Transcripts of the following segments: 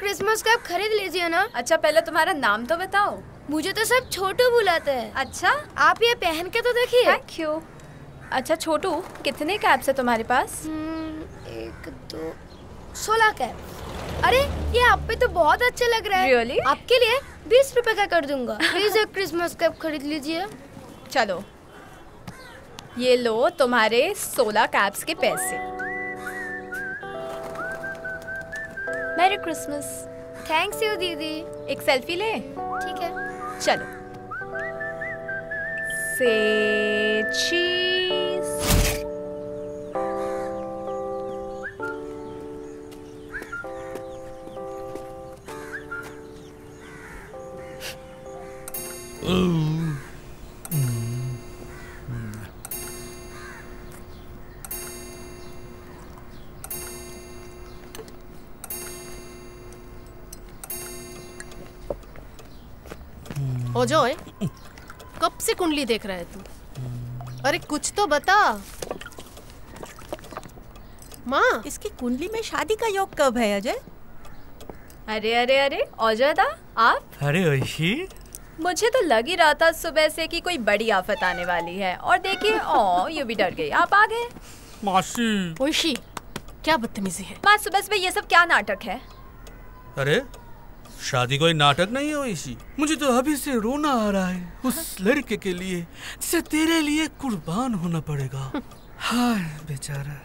Christmas cap खरीद लीजिए ना। अच्छा पहले तुम्हारा नाम तो बताओ। मुझे तो सब छोटू बुलाते हैं। अच्छा आप ये पहन के तो देखिए। Thank you. अच्छा छोटू, कितने कैप्स है तुम्हारे पास? 1 2 16 कैप। अरे ये आप पे तो बहुत अच्छे लग रहा है। Really? आपके लिए 20 रुपए का कर दूंगा। प्लीज एक क्रिसमस कैप खरीद लीजिए। चलो ये लो तुम्हारे 16 कैप्स के पैसे। Merry Christmas. थैंक्स यू दीदी। एक सेल्फी ले। ठीक है। चलो। से चीज। ओजोय, कब से कुंडली देख रहा है तू? अरे कुछ तो बता। माँ, इसकी कुंडली में शादी का योग कब है अजय? अरे अरे अरे औजदा, आप? अरे ऐशी, मुझे तो लग ही रहा था सुबह से कि कोई बड़ी आफत आने वाली है, और देखिए ओ ये भी डर गई। आप आ गए। मासी। ओइशी, क्या बदतमीजी है। माँ सुबह सुबह ये सब क्या नाटक है? अरे शादी कोई नाटक नहीं है ऐसी। मुझे तो अभी से रोना आ रहा है उस लड़के के लिए जिसे तेरे लिए कुर्बान होना पड़ेगा। हाय बेचारा।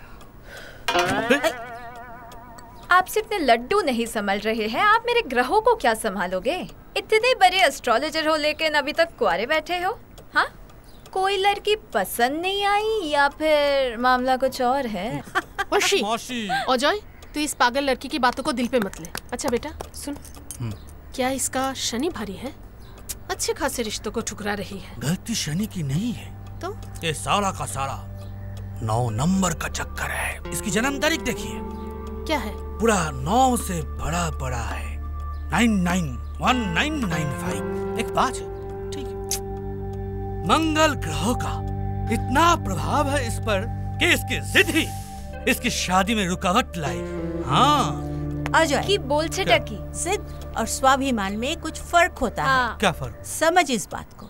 आप सिर्फ अपने लड्डू नहीं संभाल रहे हैं, आप मेरे ग्रहों को क्या संभालोगे? इतने बड़े एस्ट्रोलॉजर हो लेकिन अभी तक कुंवारे बैठे हो। हाँ, कोई लड़की पसंद नहीं आई या फिर मामला कुछ और है? ओशी, ओजोय, तू इस पागल लड़की की बातों को दिल पे मत ले। अच्छा बेटा सुन, क्या इसका शनि भारी है? अच्छे खासे रिश्तों को ठुकरा रही है। गलती शनि की नहीं है तो ये सारा का सारा 9 नंबर का चक्कर है। इसकी जन्म तारीख देखिए। क्या है? पूरा 9 से बड़ा बड़ा है। 991995 एक 5 है। ठीक है। मंगल ग्रह का इतना प्रभाव है इस पर कि इसकी जिद ही इसकी शादी में रुकावट लाई। हाँ अजय की बोल छिटकी। जिद और स्वाभिमान में कुछ फर्क होता है। क्या फर्क? समझ इस बात को।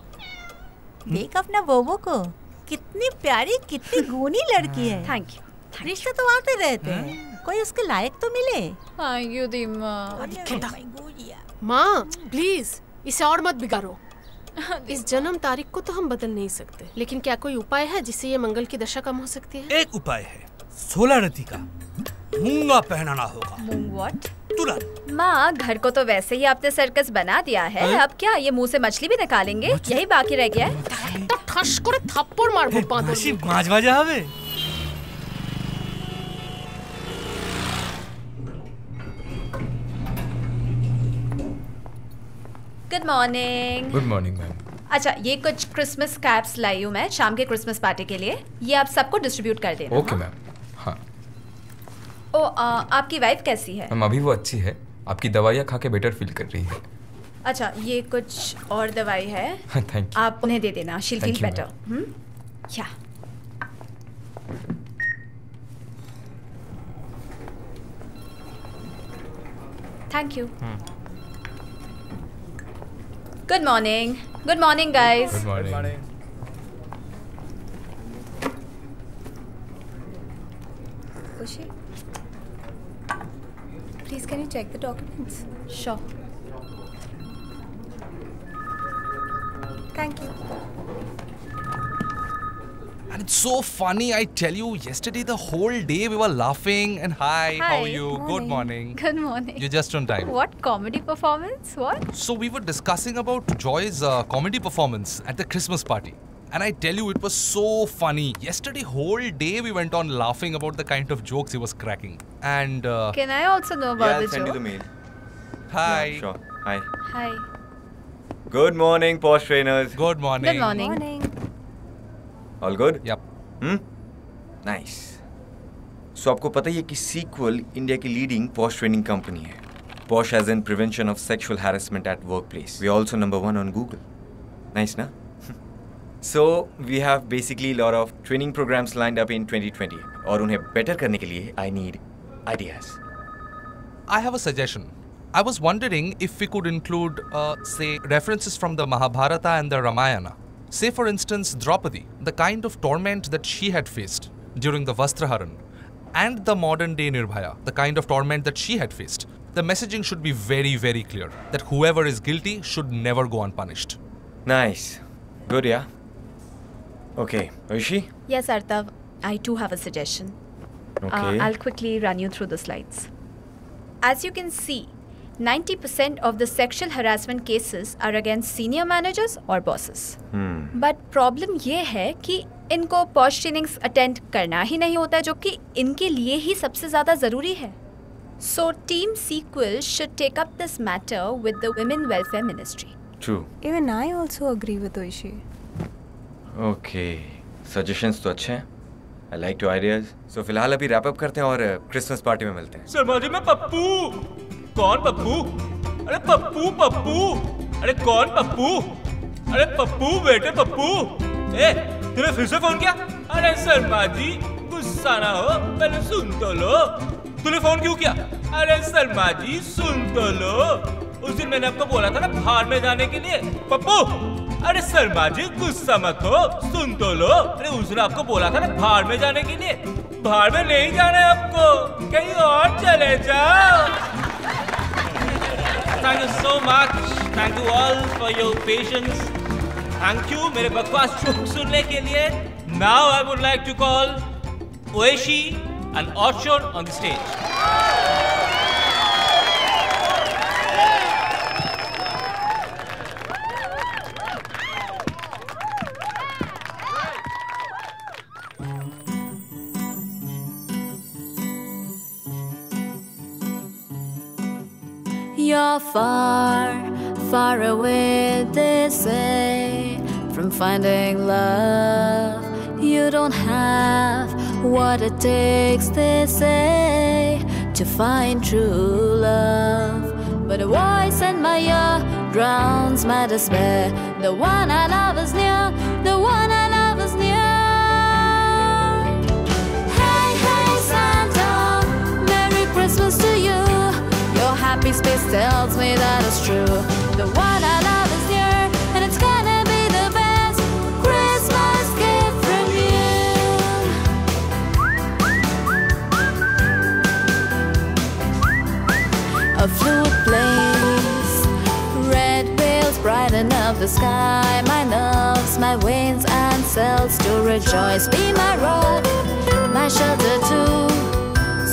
देख अपना बोबो को, कितनी प्यारी कितनी गुणी लड़की है। Thank you. रिश्ते तो आते रहते हैं, कोई उसके लायक तो मिले। थैंक यू दीमा। माँ प्लीज इसे और मत बिगाड़ो। इस जन्म तारीख को तो हम बदल नहीं सकते, लेकिन क्या कोई उपाय है जिससे ये मंगल की दशा कम हो सकती है? एक उपाय है, 16 रति का मूंगा पहनाना होगा। मूंग व्हाट? तुरंत। माँ घर को तो वैसे ही आपने सर्कस बना दिया है, अब क्या ये मुंह से मछली भी निकालेंगे? यही बाकी रह गया है। तो ठस करे थप्पड़ मार दो पादों में। माज बाजा हवे। Good morning. Good morning ma'am. अच्छा ये कुछ क्रिसमस कैप्स लाई हूँ मैं शाम के क्रिसमस पार्टी के लिए, ये आप सबको डिस्ट्रीब्यूट कर देना। Okay ma'am. हाँ। ओ आपकी वाइफ कैसी है? मैम अभी वो अच्छी है, आपकी दवाइयाँ खा के बेटर फील कर रही है। अच्छा ये कुछ और दवाई है, थैंक यू। आप उन्हें दे देना, शी विल फील बेटर। या thank you. Good morning. Good morning guys. Good morning. खुशी, please can you check the documents? Sure. Thank you. And it's so funny, I tell you, yesterday the whole day we were laughing and hi, how are you? Good morning. Good morning. You're just on time. What comedy performance? What? So we were discussing about Joy's comedy performance at the Christmas party. And I tell you, it was so funny. Yesterday whole day we went on laughing about the kind of jokes he was cracking. And Can I also know about the I'll send you joke? the mail. hi. Yeah, sure. Hi. Hi. Good morning, posh trainers. Good morning. Good morning. All good? Yep. Nice. So आपको पता ही है कि Sequel India की leading posh training company है. Posh as in prevention of sexual harassment at workplace. We are also number 1 on Google. Nice, na? So we have basically a lot of training programs lined up in 2020. और उन्हें better करने के लिए I need ideas. I have a suggestion. I was wondering if we could include, say, references from the Mahabharata and the Ramayana. Say, for instance, Draupadi, the kind of torment that she had faced during the Vastraharan, and the modern day Nirbhaya, the kind of torment that she had faced. The messaging should be very, very clear that whoever is guilty should never go unpunished. Nice. Good, yeah? Okay. Oishi? Yes, Artav. I too have a suggestion. Okay. I'll quickly run you through the slides. As you can see, 90% of the sexual harassment cases are against senior managers or bosses. But problem ये है कि इनको posh trainings attend करना ही नहीं होता है, जो कि इनके लिए ही सबसे ज़्यादा ज़रूरी है. So Team Sequel should take up this matter with the Women Welfare Ministry. True. Even I also agree with Oishi. Okay. Suggestions तो अच्छे हैं. I like your ideas. So फिलहाल अभी wrap up करते हैं और क्रिसमस पार्टी में मिलते हैं. शर्मा जी, मैं पप्पू. कौन पप्पू? अरे पप्पू पप्पू. अरे कौन पप्पू? अरे पप्पू बेटे पप्पू. ए, तूने फिर से फोन किया? अरे शर्मा जी, गुस्सा ना हो, पहले सुन तो लो. तूने फोन क्यों किया? अरे शर्मा जी, सुन तो लो. उस दिन मैंने आपको बोला था ना बाहर में जाने के लिए. पप्पू, अरे शर्मा जी गुस्सा मत हो, सुन तो लो. अरे उस दिन आपको बोला था ना बाहर में जाने के लिए. बाहर में नहीं जाना है आपको, कहीं और चले जाओ. Thank you so much. Thank you all for your patience. Thank you मेरे बकवास जोक सुनने के लिए. Now I would like to call Oishi and Orchard on the stage. You're far, far away, they say, from finding love. You don't have what it takes, they say, to find true love. But a voice in my ear drowns my despair. The one I love is near, the one I love is near. Hey, hey, Santa, Merry Christmas to you. Your happy space tells me that it's true. The one I love is here, and it's gonna be the best Christmas gift from you. A flute plays, red wheels brighten up the sky. My nerves, my veins and cells to rejoice. Be my rock, my shelter too,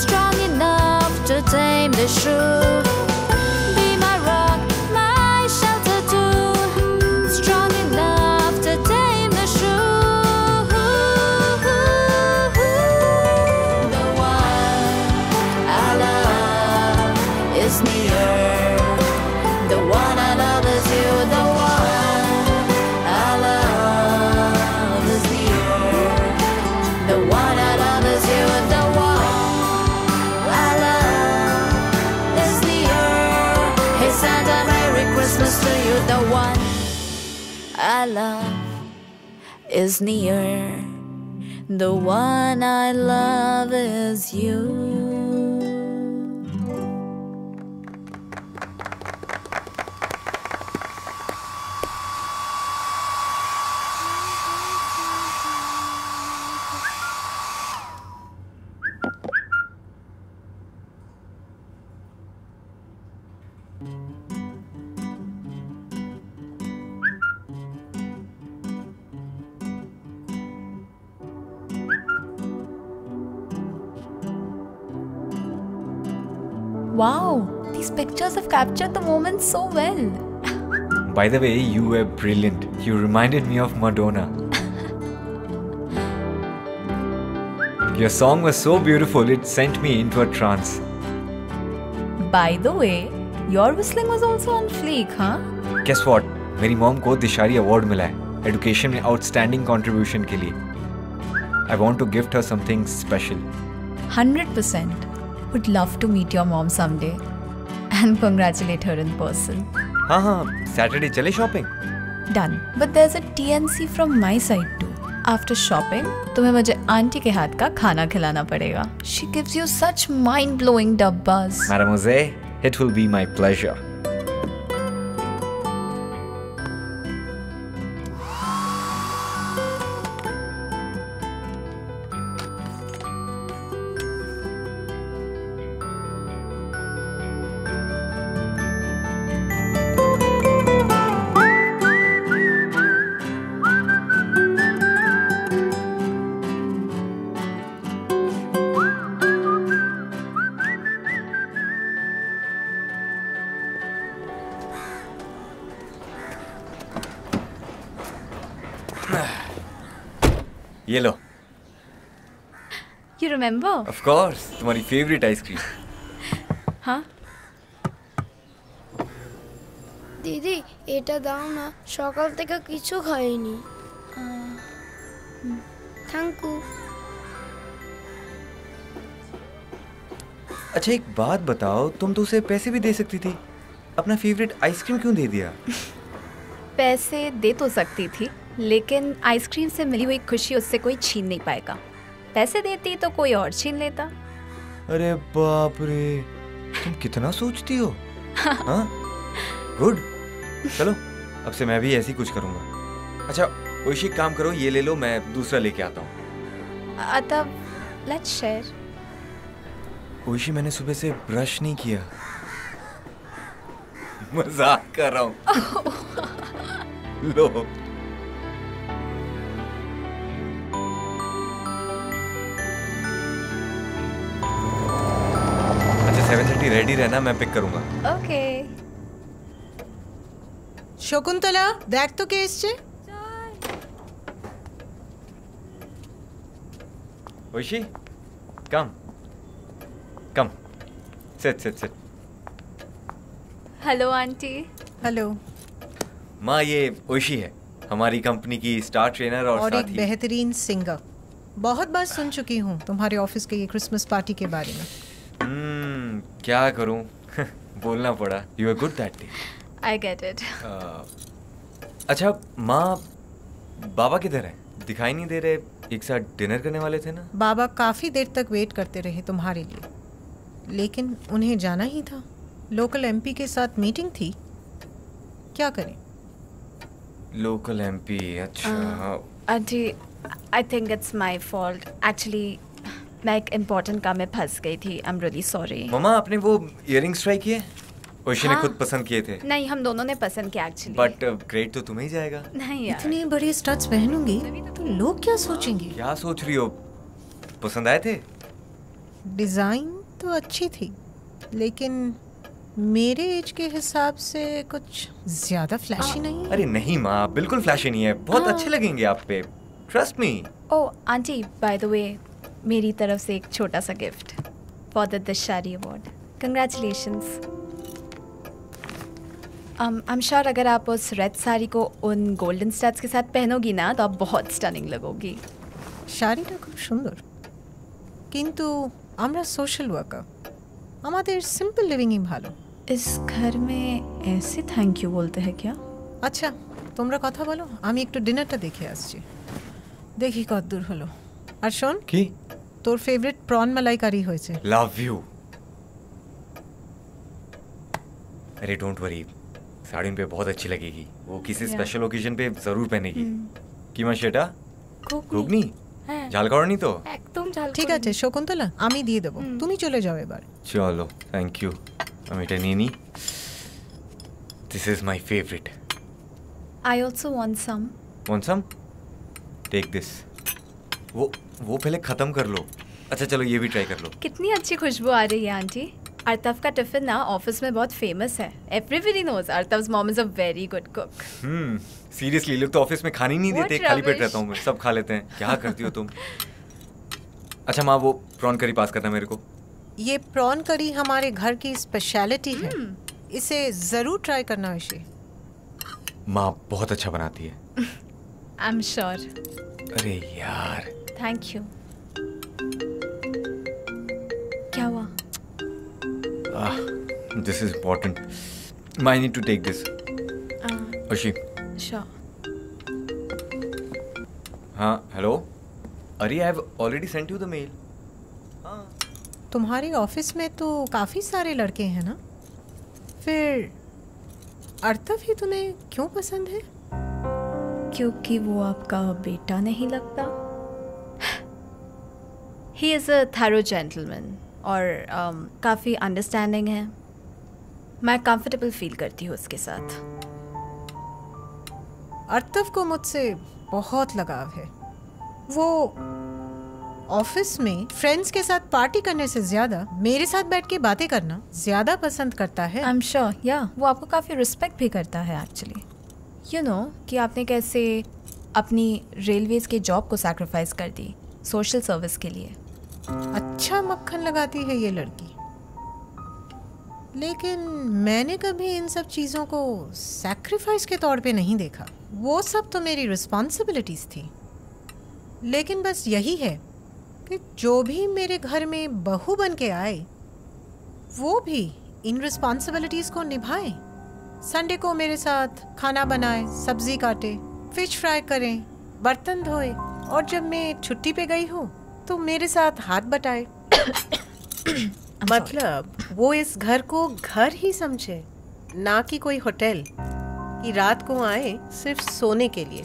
strong enough to tame the shrew. Be my rock, my shelter too, strong enough to tame the shrew. The one I love is near. The one I love is you. The one I love is near. The one I love is you. The Santa, Merry Christmas to you. The one I love is near. The one I love is you. Wow, these pictures have captured the moment so well. By the way, you were brilliant. You reminded me of Madonna. Your song was so beautiful, it sent me into a trance. By the way, your whistling was also on fleek, huh? Guess what? मेरी mom को Dishari award मिला है education में outstanding contribution के लिए. I want to gift her something special. 100%. Would love to meet your mom someday and congratulate her in person. हाँ, Saturday चले shopping. Done. But there's a TNC from my side too. After shopping, तुम्हें मुझे aunty के हाथ का खाना खिलाना पड़ेगा. She gives you such mind-blowing dabbas. Mademoiselle, It will be my pleasure. ये लो। You remember? Of course, तुम्हारी favorite आइसक्रीम। हाँ? দিদি এটা দাও না, সকাল থেকে কিছু খাইনি। Thank you. अच्छा एक बात बताओ, तुम तो उसे पैसे भी दे सकती थी, अपना फेवरेट आइसक्रीम क्यों दे दिया? पैसे दे तो सकती थी, लेकिन आइसक्रीम से मिली हुई खुशी उससे कोई छीन नहीं पाएगा। पैसे देती तो कोई और छीन लेता। अरे बाप रे, तुम कितना सोचती हो। हाँ, गुड। चलो अब से मैं भी ऐसे ही कुछ करूँगा। अच्छा ओइशी काम करो, ये ले लो, मैं दूसरा लेके आता हूँ। तब लेट्स शेयर। ओइशी मैंने सुबह से ब्रश नहीं किया। मजाक कर रहा हूँ। लो। अच्छा 7:30 रेडी रहना, मैं पिक करूंगा। ओके। শকুন্তলা দেখ তো কে এসছে। Oishi come come, sit sit sit. Hello aunty. Hello. माँ ये ओइशी है, हमारी कंपनी की स्टार ट्रेनर और एक साथ ही बेहतरीन सिंगर। बहुत बार सुन चुकी हूँ तुम्हारे ऑफिस के ये क्रिसमस पार्टी के बारे में। क्या करूँ बोलना पड़ा। You are good that day. I get it. अच्छा माँ, बाबा किधर है? दिखाई नहीं दे रहे। एक साथ डिनर करने वाले थे ना? बाबा काफी देर तक वेट करते रहे तुम्हारे लिए, लेकिन उन्हें जाना ही था। लोकल एमपी के साथ मीटिंग थी। क्या करें? लोकल एमपी, अच्छा। Aunty I think it's my fault. Actually मैं एक इम्पोर्टेंट काम में फंस गई थी। I am really sorry. Mama आपने वो इयररिंग्स ट्राई किए? ओइशी ने हाँ। खुद पसंद किए थे। नहीं, हम दोनों ने पसंद किया एक्चुअली। बट ग्रेड तो तुम्हें ही जाएगा। नहीं यार। इतने बड़े स्टड्स पहनूंगी तो लोग क्या सोचेंगे? क्या सोच रही हो? पसंद आए थे? डिजाइन तो अच्छी थी, लेकिन मेरे एज के हिसाब से कुछ ज्यादा फ्लैशी नहीं है। अरे नहीं माँ, बिल्कुल फ्लैशी नहीं है, बहुत अच्छे लगेंगे आप पे, trust me. Oh aunty, by the way मेरी तरफ से एक छोटा सा गिफ्ट फॉर द दशहरी award. Congratulations. I am sure अगर आप उस रेड साड़ी को उन गोल्डन स्टड्स के साथ पहनोगी ना तो आप बहुत स्टनिंग लगोगी। শাড়িটা খুব সুন্দর, কিন্তু আমরা সোশ্যাল ওয়ার্কার, আমাদের সিম্পল লিভিংই ভালো। इस घर में ऐसे थैंक यू बोलते हैं क्या? আচ্ছা তোমরা কথা বলো, আমি একটু ডিনারটা দেখে আসছি, দেখি কতদূর হলো। আর শোন, কি তোর ফেভারিট প্রন মালাইকারি হয়েছে। Love you. अरे डोंट वरी, साड़ी पे बहुत अच्छी लगेगी। वो किसी स्पेशल ओकेजन पे जरूर पहनेगी। কিমা সেটা? ঘুগনি? ঝাল করনি তো? একদম ঝাল। ঠিক আছে শকুন্তলা, আমি দিয়ে দেবো, তুমি চলে যাও এবার। চলো, থ্যাংক ইউ। আমি এটা নিয়ে নিই। This is my favourite. I also want some. Want some? Take this. वो पहले खत्म कर लो। अच्छा चलो ये भी ट्राई कर लो। कितनी अच्छी खुशबू आ रही है आंटी। अर्तव का टिफिन ना ऑफिस में बहुत फेमस है। Everybody knows Artav's mom is a very good cook. Seriously लोग तो ऑफिस में खाने ही नहीं What देते, खाली पेट rubbish. रहता हूँ मैं, सब खा लेते हैं। क्या करती हो तुम? अच्छा माँ वो प्रॉन करी पास करना मेरे को। ये प्रॉन करी हमारे घर की स्पेशलिटी है, इसे जरूर ट्राई करना विषय। माँ बहुत अच्छा बनाती है। I am sure. अरे यार थैंक यू। क्या हुआ? This is important. I need to take this. Oshi. Sure. हाँ हेलो। अरे I have already sent you the mail. तुम्हारे ऑफिस में तो काफी सारे लड़के हैं ना? फिर अर्तव ही तुम्हें क्यों पसंद है? क्योंकि वो आपका बेटा नहीं लगता। ही इज़ अ थैरो जेंटलमैन और काफ़ी अंडरस्टैंडिंग है। मैं कंफर्टेबल फील करती हूँ उसके साथ। अर्तव को मुझसे बहुत लगाव है। वो ऑफिस में फ्रेंड्स के साथ पार्टी करने से ज्यादा मेरे साथ बैठ के बातें करना ज्यादा पसंद करता है। आई एम श्योर, या वो आपको काफ़ी रिस्पेक्ट भी करता है एक्चुअली। यू नो कि आपने कैसे अपनी रेलवेज के जॉब को सैक्रिफाइस कर दी सोशल सर्विस के लिए। अच्छा मक्खन लगाती है ये लड़की, लेकिन मैंने कभी इन सब चीज़ों को सैक्रिफाइस के तौर पे नहीं देखा। वो सब तो मेरी रिस्पॉन्सिबिलिटीज़ थी। लेकिन बस यही है कि जो भी मेरे घर में बहू बन के आए वो भी इन रिस्पॉन्सिबिलिटीज़ को निभाए। संडे को मेरे साथ खाना बनाए, सब्जी काटे, फिश फ्राई करें, बर्तन धोए, और जब मैं छुट्टी पे गई हूँ तो मेरे साथ हाथ बटाए। मतलब वो इस घर को घर ही समझे, ना कि कोई होटल कि रात को आए सिर्फ सोने के लिए।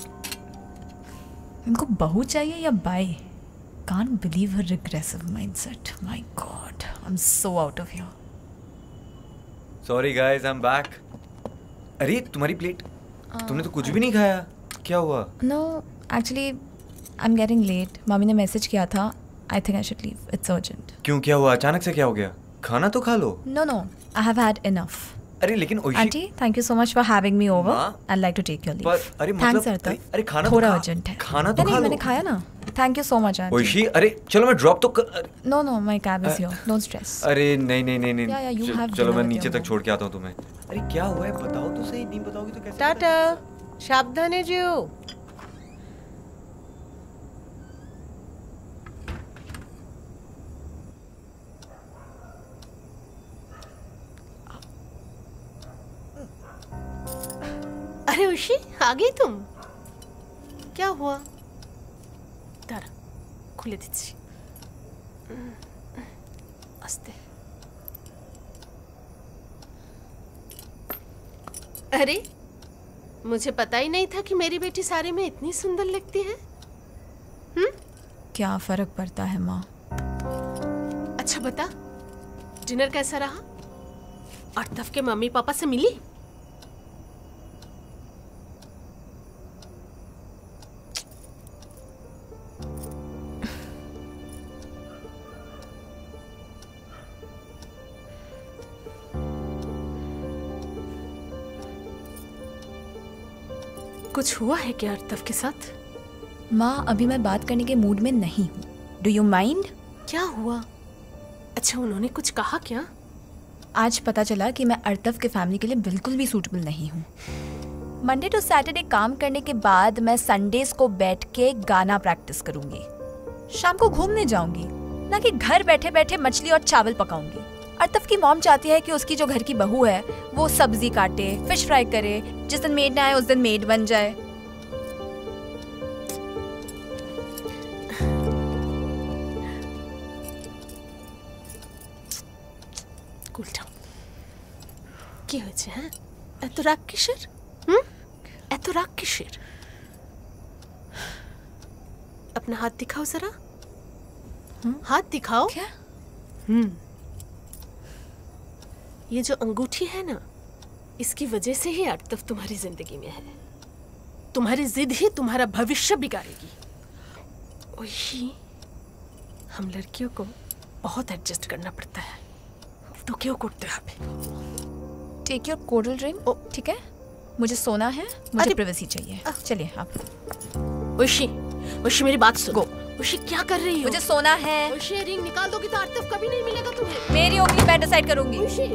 इनको बहू चाहिए या by? Can't believe her regressive mindset. My God, I am so out of here. Sorry guys, I am back. अरे तुम्हारी प्लेट, तुमने तो कुछ भी नहीं खाया, क्या हुआ? No actually I am getting late. Mummy ने मैसेज किया था, I think I should leave, it's urgent. क्यों, क्या हुआ? अचानक से क्या हो गया? खाना तो खा लो। No no, I have had enough. अरे लेकिन aunty, thank you so much for having me over. I like to take your leave. अरे थैंक्स मतलब अर्तव। अरे खाना थोड़ा तो अर्जेंट है। खाना तो खा लो। मैंने खाया ना। Thank you so much aunty. Oishi, अरे चलो मैं ड्रॉप तो कर... no no, my cab is here, don't stress. अरे नहीं नहीं नहीं नहीं Yeah, you have चलो dinner मैं with नीचे your तक छोड़ के आता हूँ तुम्हें। अरे क्या हुआ है बताओ तो सही, नहीं बताओगी तो कैसे? टाटा, सावधाने जियो। अरे उशी, आ गई तुम? क्या हुआ? दारा खुले दीजिए। आस्ते। अरे मुझे पता ही नहीं था कि मेरी बेटी साड़ी में इतनी सुंदर लगती है। क्या फर्क पड़ता है माँ? अच्छा बता, डिनर कैसा रहा? अर्तव के मम्मी पापा से मिली? कुछ हुआ है क्या अर्तव के साथ? माँ, अभी मैं बात करने के मूड में नहीं हूँ। Do you mind? क्या हुआ? अच्छा, उन्होंने कुछ कहा क्या? आज पता चला कि मैं अर्तव के फैमिली के लिए बिल्कुल भी सूटेबल नहीं हूँ। मंडे टू सैटरडे काम करने के बाद मैं संडेज को बैठ के गाना प्रैक्टिस करूंगी। शाम को घूमने जाऊंगी, ना कि घर बैठे बैठे मछली और चावल पकाऊंगी। अर्तव की मॉम चाहती है कि उसकी जो घर की बहू है वो सब्जी काटे, फिश फ्राई करे, जिस दिन मेड ना आए उस दिन मेड बन जाए। Cool down. কি হয়েছে? হ্যাঁ, এত রাগ কিসের? এত রাগ কিসের? अपना हाथ दिखाओ जरा। हाथ दिखाओ। क्या? ये जो अंगूठी है ना, इसकी वजह से ही अर्तव तुम्हारी जिंदगी में है। तुम्हारी जिद ही तुम्हारा भविष्य बिगाड़ेगी। ओही, हम लड़कियों को बहुत एडजस्ट करना पड़ता है। तो क्यों करते हैं? Take your cold drink. ठीक है, मुझे सोना है, मुझे प्राइवेसी चाहिए। चलिए आप। ओशी, ओशी मेरी बात सुनो। ओशी क्या कर रही हो? मुझे सोना है। ओशी, रिंग निकाल दोगी तो अर्तव कभी नहीं मिलेगा तुम्हें। मेरी ओपनी मैं डिसाइड करूंगी। ओशी,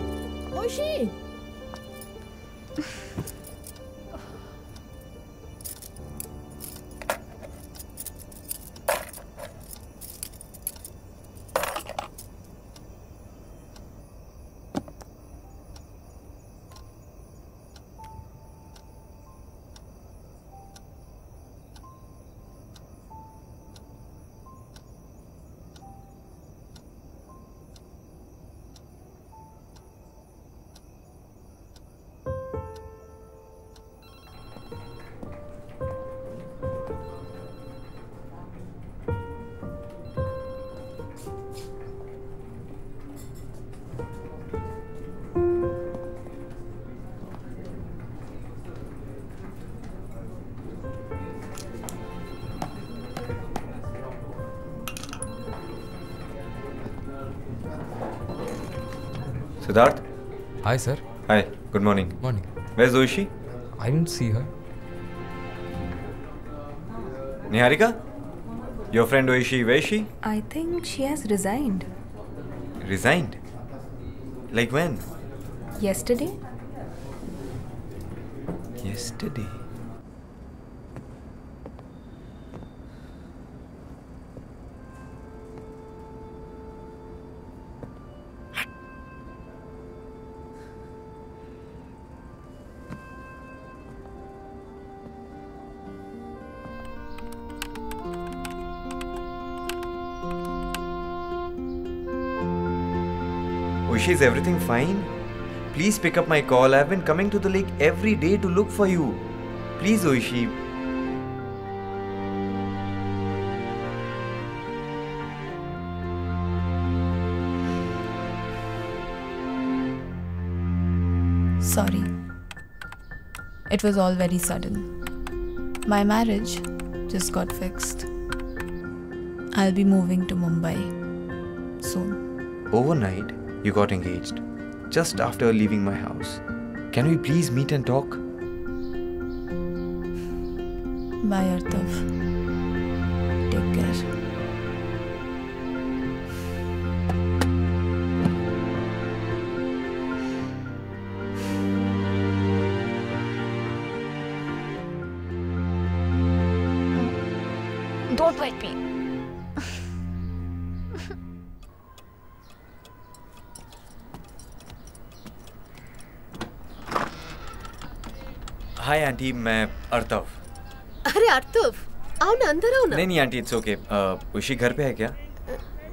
ओशी। Siddharth? Hi, sir. Hi, good morning. Morning. Where's Oishi? I didn't see her. Niharika? Your friend Oishi, where is she? I think she has resigned. Resigned? Like when? Yesterday? Yesterday. Oishi, is everything fine? Please pick up my call. I've been coming to the lake every day to look for you. Please, Oishi. Sorry. It was all very sudden. My marriage just got fixed. I'll be moving to Mumbai soon. Overnight, you got engaged. Just after leaving my house. Can we please meet and talk? Bye, Artav. Take care. Don't bite me. Hi aunty, मैं अर्तव। अरे अर्तव, आओ ना, अंदर आओ ना। नहीं aunty, it's okay. उसी घर पे है क्या?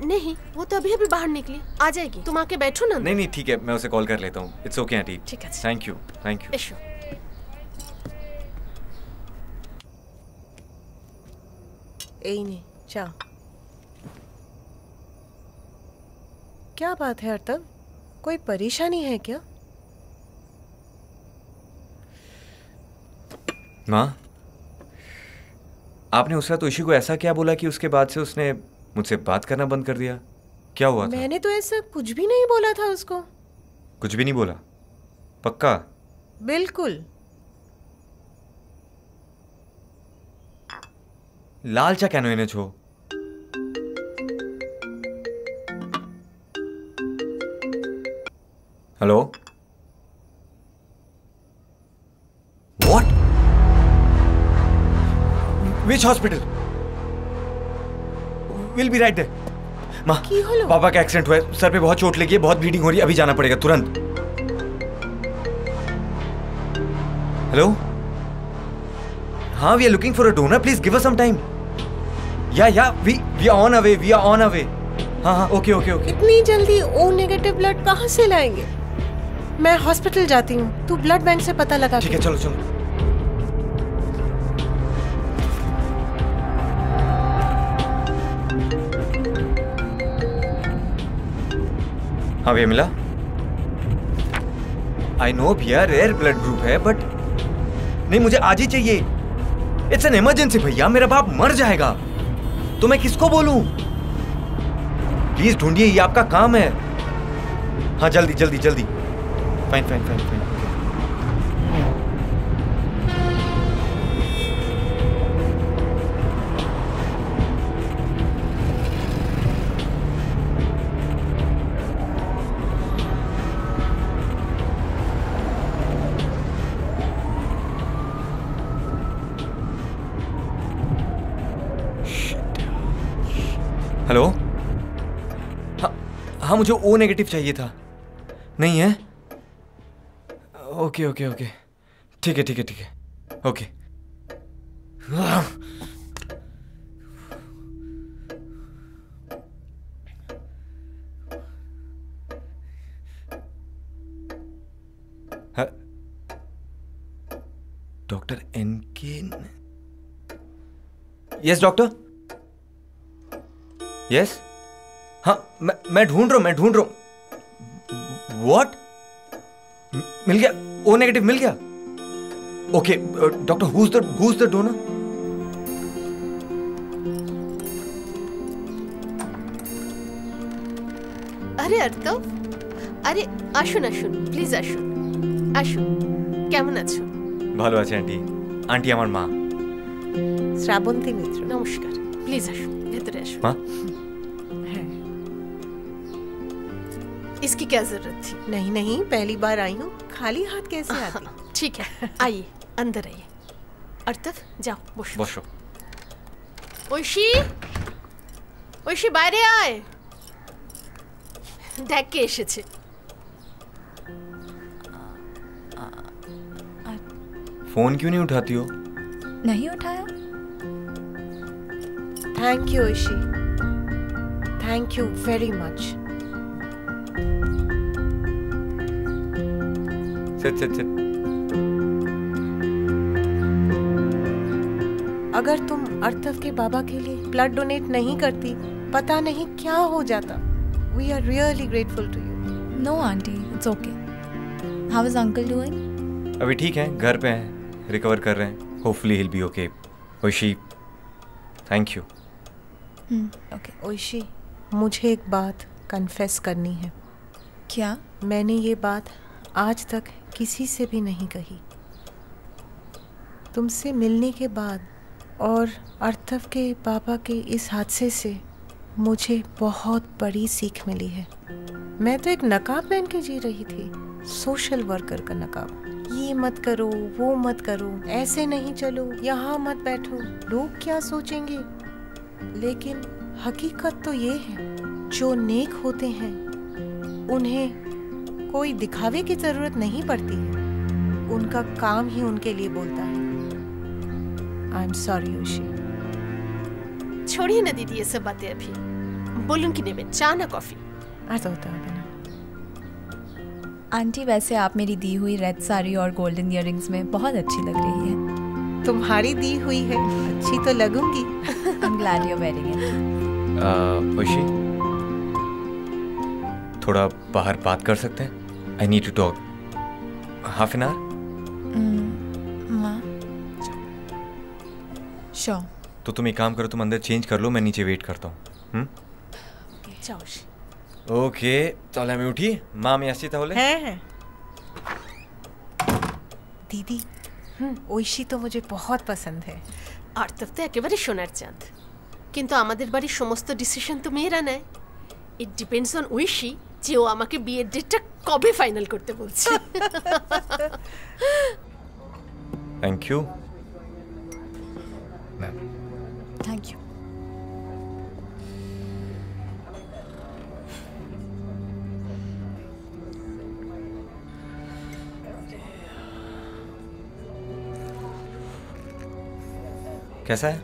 नहीं, वो तो अभी बाहर निकली, आ जाएगी। तुम आके बैठो ना। नहीं ठीक है, मैं उसे कॉल कर लेता हूँ। It's okay aunty. ठीक है। Thank you. नहीं, चाह। क्या बात है अर्तव? कोई परेशानी है क्या? माँ, आपने उस रात उशी को ऐसा क्या बोला कि उसके बाद से उसने मुझसे बात करना बंद कर दिया? क्या हुआ था? मैंने तो ऐसा कुछ भी नहीं बोला था उसको। कुछ भी नहीं बोला? पक्का? बिल्कुल। लालचा क्या नोने छो? Hello? What? Which hospital? We'll be right there. माँ, पापा का एक्सीडेंट हुआ है, सर पे बहुत चोट लगी है, बहुत ब्लीडिंग हो रही है, अभी जाना पड़ेगा तुरंत। हेलो? हाँ, we are looking for a donor. Please give us some time. Yeah, we are on our way. हाँ, okay. इतनी जल्दी O नेगेटिव ब्लड कहाँ से लाएंगे? मैं हॉस्पिटल जाती हूँ, तू ब्लड बैंक से पता लगा। ठीक है, चलो। हाँ भैया, मिला? आई नो भैया, रेयर ब्लड ग्रुप है, बट नहीं, मुझे आज ही चाहिए। इट्स एन इमरजेंसी भैया, मेरा बाप मर जाएगा। तो मैं किसको बोलूं? प्लीज ढूंढिए, ये आपका काम है। हाँ, जल्दी। फाइन। हेलो? हाँ, मुझे O नेगेटिव चाहिए था। नहीं है? ओके। ठीक है। Okay. Doctor NK? Yes doctor. Yes? हाँ, मैं ढूंढ रहा हूं। व्हाट? मिल गया? O नेगेटिव मिल गया? Okay doctor, who's the donor? अरे अर्तव, আরে আসুন আসুন প্লিজ আসুন আসুন। কেমন আছো? ভালো আছে আন্টি। আন্টি আমার মা। শ্রাবন্তী মিত্র। নমস্কার, প্লিজ আসুন, ভেতরে আসুন। মা इसकी क्या जरूरत थी? नहीं नहीं, पहली बार आई हूँ, खाली हाथ कैसे आती? ठीक है, आइए अंदर आइए। अर्थव जाओ বসো। বসো। ঐশী, ঐশী বাইরে আয়, দেখ কে এসেছে। फोन क्यों नहीं उठाती हो? नहीं उठाया? Thank you Ishi, thank you very much. Seat sit seat. अगर तुम अर्थव के बाबा के लिए ब्लड डोनेट नहीं करती, पता नहीं क्या हो जाता। We are really grateful to you. No aunty, it's okay. How is uncle doing? अभी ठीक है, घर पे हैं, रिकवर कर रहे हैं। Hopefully he will be okay. Oshi, thank you. Okay. Oshi, मुझे एक बात कन्फेस करनी है। क्या? मैंने ये बात आज तक किसी से भी नहीं कही। तुमसे मिलने के बाद और अर्थव के पापा के इस हादसे से मुझे बहुत बड़ी सीख मिली है। मैं तो एक नकाब पहन के जी रही थी, सोशल वर्कर का नकाब। ये मत करो, वो मत करो, ऐसे नहीं चलो, यहाँ मत बैठो, लोग क्या सोचेंगे। लेकिन हकीकत तो ये है, जो नेक होते हैं उन्हें कोई दिखावे की जरूरत नहीं पड़ती है, उनका काम ही उनके लिए बोलता है। I am sorry Oshi. छोड़िए ना दीदी ये सब बातें अभी। बोलूं कि नहीं, चाय ना कॉफी? आता होता है ना। आंटी वैसे आप मेरी दी हुई रेड साड़ी और गोल्डन इयररिंग्स में बहुत अच्छी लग रही है। तुम्हारी दी हुई है, अच्छी तो लगूंगी। I am glad you are wearing it. Oshi, थोड़ा बाहर बात कर सकते हैं? I need to talk. Half an hour? माँ श्योर। तो तुम एक काम करो, तुम अंदर चेंज कर लो, मैं नीचे वेट करता हूँ। যাও। ওকে, তাহলে আমি উঠি। মা আমি আসছি তাহলে। হ্যাঁ হ্যাঁ। दीदी, ঐশী তো मुझे बहुत पसंद है। আর্তব তো একেবারে সোনার চাঁদ, কিন্তু আমাদের বাড়ির সমস্ত ডিসিশন তো মেয়েরা নেয়। ইট ডিপেন্ডস অন ঐশী যে ও আমাকে বিয়ের ডেটটা কবে ফাইনাল করতে বলছে। Thank you ma'am. Thank you. कैसा है?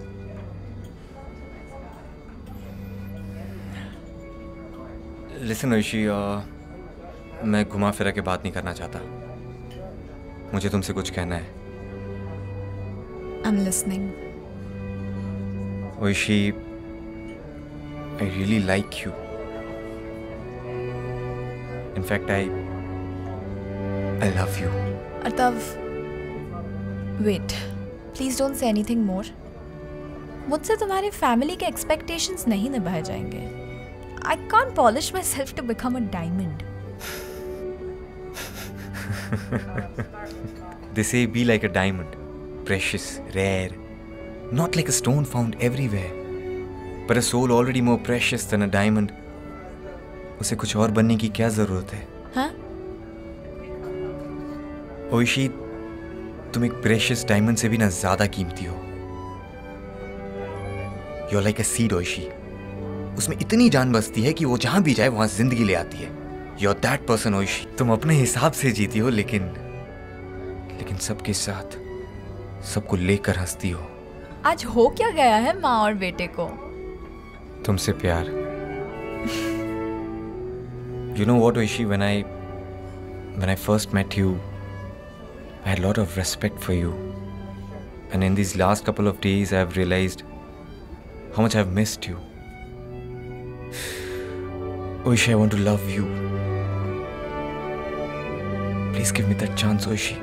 लिसन ঐশী, मैं घुमा फिरा के बात नहीं करना चाहता, मुझे तुमसे कुछ कहना है। I am listening. Oishi, I really like you. In fact, I love you. Artav, wait, please don't say anything more. मुझसे तुम्हारे फैमिली के एक्सपेक्टेशंस नहीं निभाए जाएंगे। I can't polish myself to become a diamond. They say be like a diamond, precious, rare, not like a stone found everywhere, but a soul already more precious than a diamond. उसे कुछ और बनने की क्या जरूरत है? हाँ? ओइशी, तुम एक प्रेशियस डायमंड से भी ना ज्यादा कीमती हो। You're like a seed, ओइशी। उसमें इतनी जान बसती है कि वो जहां भी जाए वहां जिंदगी ले आती है। You're that person, ओइशी। तुम अपने हिसाब से जीती हो, लेकिन सबके साथ सबको लेकर हंसती हो। आज हो क्या गया है माँ और बेटे को? तुमसे प्यार। You know what, ओइशी, when I first met you, I had a lot of respect for you. And in these last couple of days, I have realized how much I've missed you. Oishi, I want to love you. Please give me that chance, Oishi.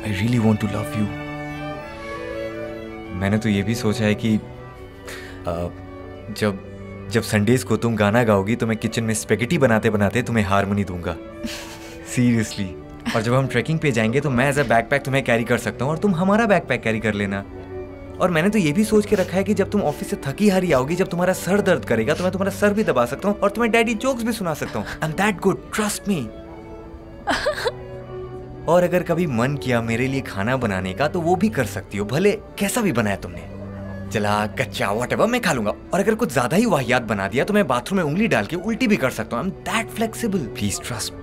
I really want to love you. मैंने तो ये भी सोचा है कि जब Sundays को तुम गाना गाओगी तो मैं किचन में स्पेगेटी बनाते बनाते तुम्हें हारमोनी दूंगा। सीरियसली। और जब हम ट्रैकिंग पे जाएंगे तो मैं एज अ बैकपैक तुम्हें कैरी कर सकता हूँ और तुम हमारा बैकपैक कैरी कर लेना। और मैंने तो ये भी सोच के रखा है कि जब तुम ऑफिस से थकी हारी आओगी, जब तुम्हारा सर दर्द करेगा तो मैं तुम्हारा सर भी दबा सकता हूँ और तुम्हें डैडी जोक्स भी सुना सकता हूँ। I am that good, trust me. और अगर कभी मन किया मेरे लिए खाना बनाने का तो वो भी कर सकती हो, भले कैसा भी बनाया तुमने, जला कच्चा व्हाटएवर मैं खा लूंगा। और अगर कुछ ज्यादा ही वाहियात बना दिया तो मैं बाथरूम में उंगली डाल के उल्टी भी कर सकता हूँ। I am that flexible, please trust.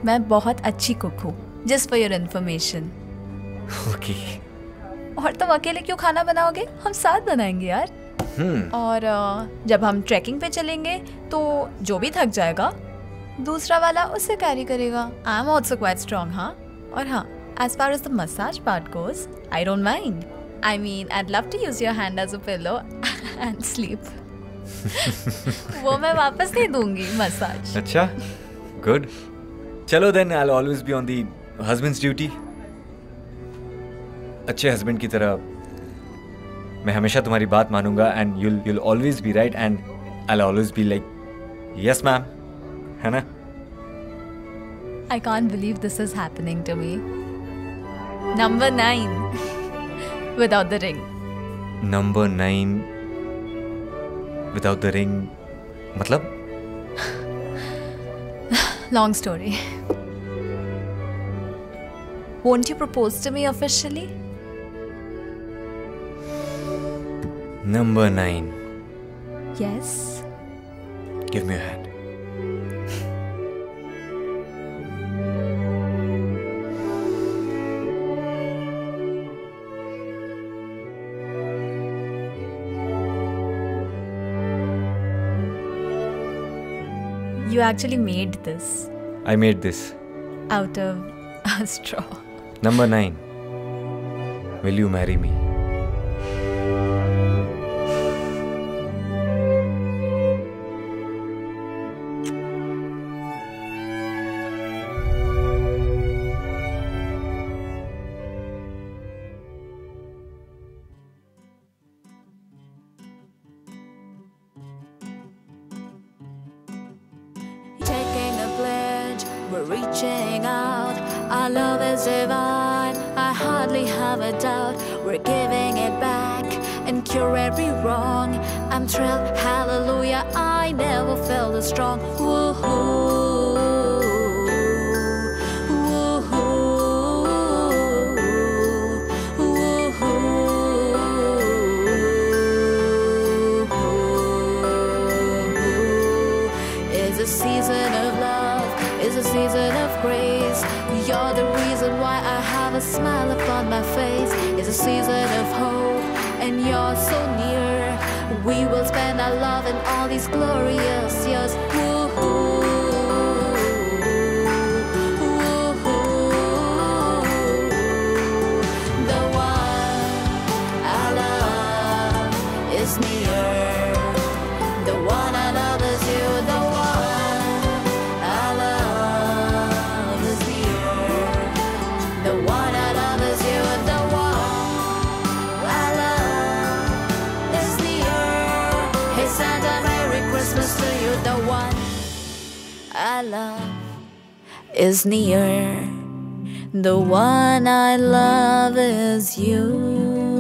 मैं बहुत अच्छी कुक हूँ, just for your information. Okay. और तुम अकेले क्यों खाना बनाओगे? हम साथ बनाएंगे यार। और जब हम ट्रैकिंग पे चलेंगे तो जो भी थक जाएगा दूसरा वाला उसे कैरी करेगा। I am also quite strong. हाँ, और हाँ, as far as the massage part goes, I don't mind. I mean, I'd love to use your hand as a pillow and sleep. वो मैं वापस नहीं दूंगी मसाज। अच्छा, good. चलो then I'll always be on the husband's duty. अच्छे husband की तरह मैं हमेशा तुम्हारी बात मानूंगा and you'll always be right and I'll always be like yes ma'am, है ना? I can't believe this is happening to me. Number 9. Without the ring. Number 9 without the ring मतलब? Long story. Won't you propose to me officially? Number 9. Yes. Give me your hand. You actually made this. I made this. Out of a straw. Number 9. Will you marry me? We're reaching out, our love is divine, I hardly have a doubt. We're giving it back and cure every wrong. I'm thrilled, hallelujah, I never felt as strong. Woo-hoo, woo-hoo, woo-hoo. It's a season of love, it's a season of grace. You're the reason why I have a smile upon my face. It's a season of hope and you're so near. We will spend our love in all these glorious years. Woo-hoo, woo-hoo. The one I love is near. The one I love is you. The I love is near. The one I love is you.